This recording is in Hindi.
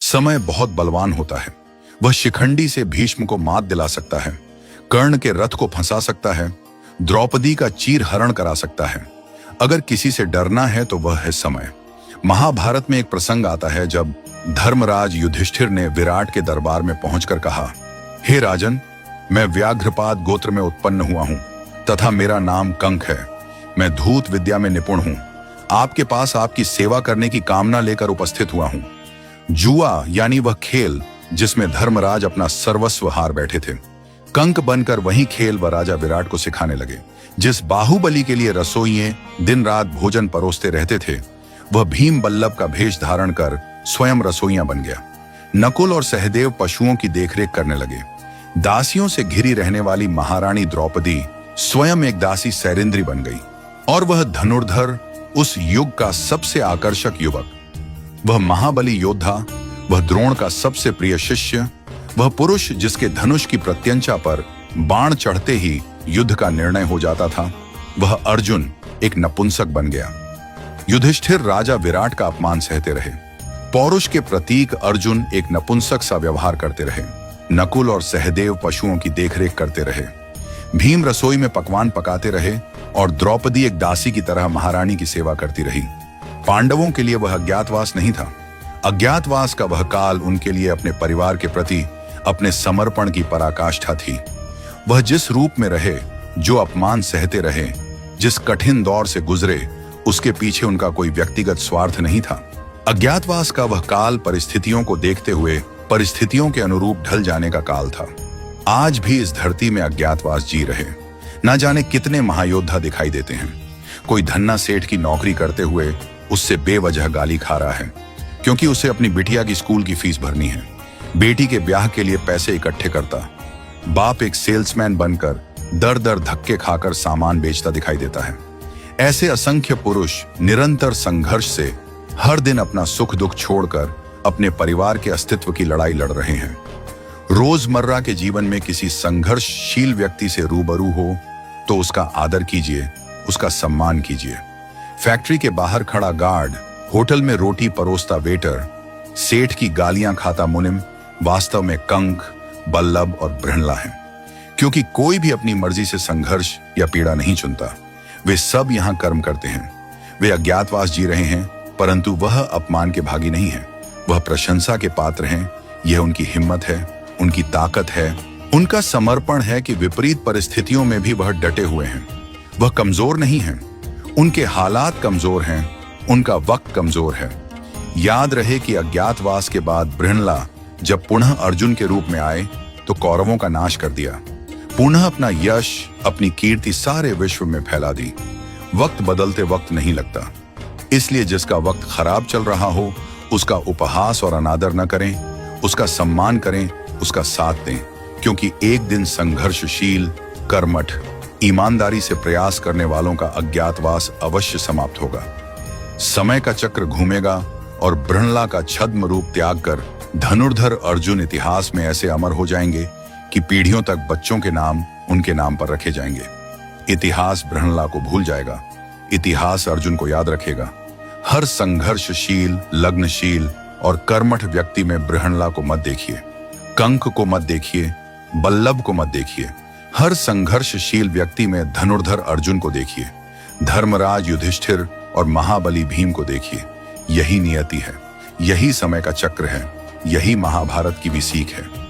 समय बहुत बलवान होता है। वह शिखंडी से भीष्म को मात दिला सकता है, कर्ण के रथ को फंसा सकता है, द्रौपदी का चीर हरण करा सकता है। अगर किसी से डरना है तो वह है समय। महाभारत में एक प्रसंग आता है जब धर्मराज युधिष्ठिर ने विराट के दरबार में पहुंचकर कहा, हे राजन, मैं व्याघ्रपाद गोत्र में उत्पन्न हुआ हूं तथा मेरा नाम कंक है। मैं धूत विद्या में निपुण हूं। आपके पास आपकी सेवा करने की कामना लेकर उपस्थित हुआ हूं। जुआ यानी वह खेल जिसमें धर्मराज अपना सर्वस्व हार बैठे थे, कंक बनकर वही खेल वह राजा विराट को सिखाने लगे। जिस बाहुबली के लिए रसोइये दिन रात भोजन परोसते रहते थे, वह भीम बल्लभ का भेष धारण कर स्वयं रसोइया बन गया। नकुल और सहदेव पशुओं की देखरेख करने लगे। दासियों से घिरी रहने वाली महारानी द्रौपदी स्वयं एक दासी सैरिंद्री बन गई और वह धनुर्धर, उस युग का सबसे आकर्षक युवक, वह महाबली योद्धा, वह द्रोण का सबसे प्रिय शिष्य, वह पुरुष जिसके धनुष की प्रत्यंचा पर बाण चढ़ते ही युद्ध का निर्णय हो जाता था, वह अर्जुन एक नपुंसक बन गया। युधिष्ठिर राजा विराट का अपमान सहते रहे। पौरुष के प्रतीक अर्जुन एक नपुंसक सा व्यवहार करते रहे। नकुल और सहदेव पशुओं की देखरेख करते रहे। भीम रसोई में पकवान पकाते रहे और द्रौपदी एक दासी की तरह महारानी की सेवा करती रही। पांडवों के लिए वह अज्ञातवास नहीं था। अज्ञातवास का वह काल उनके लिए अपने परिवार के प्रति अपने समर्पण की पराकाष्ठा थी। वह जिस रूप में रहे, जो अपमान सहते रहे, जिस कठिन दौर से गुजरे, उसके पीछे उनका कोई व्यक्तिगत स्वार्थ नहीं था। अज्ञातवास का वह काल परिस्थितियों को देखते हुए परिस्थितियों के अनुरूप ढल जाने का काल था। आज भी इस धरती में अज्ञातवास जी रहे। न जाने कितने महायोद्धा दिखाई देते हैं। कोई धन्ना सेठ की नौकरी करते हुए उससे बेवजह गाली खा रहा है क्योंकि उसे अपनी बिटिया की स्कूल की फीस भरनी है। बेटी के ब्याह के लिए पैसे इकट्ठे करता। बाप एक सेल्समैन बनकर दर दर धक्के खाकर सामान बेचता दिखाई देता है। ऐसे असंख्य पुरुष निरंतर संघर्ष से हर दिन अपना सुख दुख छोड़कर अपने परिवार के अस्तित्व की लड़ाई लड़ रहे हैं। रोजमर्रा के जीवन में किसी संघर्षशील व्यक्ति से रूबरू हो तो उसका आदर कीजिए, उसका सम्मान कीजिए। फैक्ट्री के बाहर खड़ा गार्ड, होटल में रोटी परोसता वेटर, सेठ की गालियां खाता मुनिम वास्तव में कंक, बल्लभ और बृहणला हैं। क्योंकि कोई भी अपनी मर्जी से संघर्ष या पीड़ा नहीं चुनता। वे सब यहां कर्म करते हैं। वे अज्ञातवास जी रहे हैं, परंतु वह अपमान के भागी नहीं है। वह प्रशंसा के पात्र हैं। यह उनकी हिम्मत है, उनकी ताकत है, उनका समर्पण है कि विपरीत परिस्थितियों में भी वह डटे हुए हैं। वह कमजोर नहीं हैं। उनके हालात कमजोर हैं, उनका वक्त कमजोर है। याद रहे कि अज्ञातवास के बाद बृहणला जब पुनः अर्जुन के रूप में आए तो कौरवों का नाश कर दिया। पुनः अपना यश, अपनी कीर्ति सारे विश्व में फैला दी। वक्त बदलते वक्त नहीं लगता, इसलिए जिसका वक्त खराब चल रहा हो उसका उपहास और अनादर न करें, उसका सम्मान करें, उसका साथ दें। क्योंकि एक दिन संघर्षशील, कर्मठ, ईमानदारी से प्रयास करने वालों का अज्ञातवास अवश्य समाप्त होगा। समय का चक्र घूमेगा और बृहणला का छद्म रूप त्याग कर धनुर्धर अर्जुन इतिहास में ऐसे अमर हो जाएंगे कि पीढ़ियों तक बच्चों के नाम उनके नाम पर रखे जाएंगे। इतिहास बृहणला को भूल जाएगा, इतिहास अर्जुन को याद रखेगा। हर संघर्षशील, लग्नशील और कर्मठ व्यक्ति में बृहणला को मत देखिए, कंक को मत देखिए, बल्लभ को मत देखिए। हर संघर्षशील व्यक्ति में धनुर्धर अर्जुन को देखिए, धर्मराज युधिष्ठिर और महाबली भीम को देखिए। यही नियति है, यही समय का चक्र है, यही महाभारत की भी सीख है।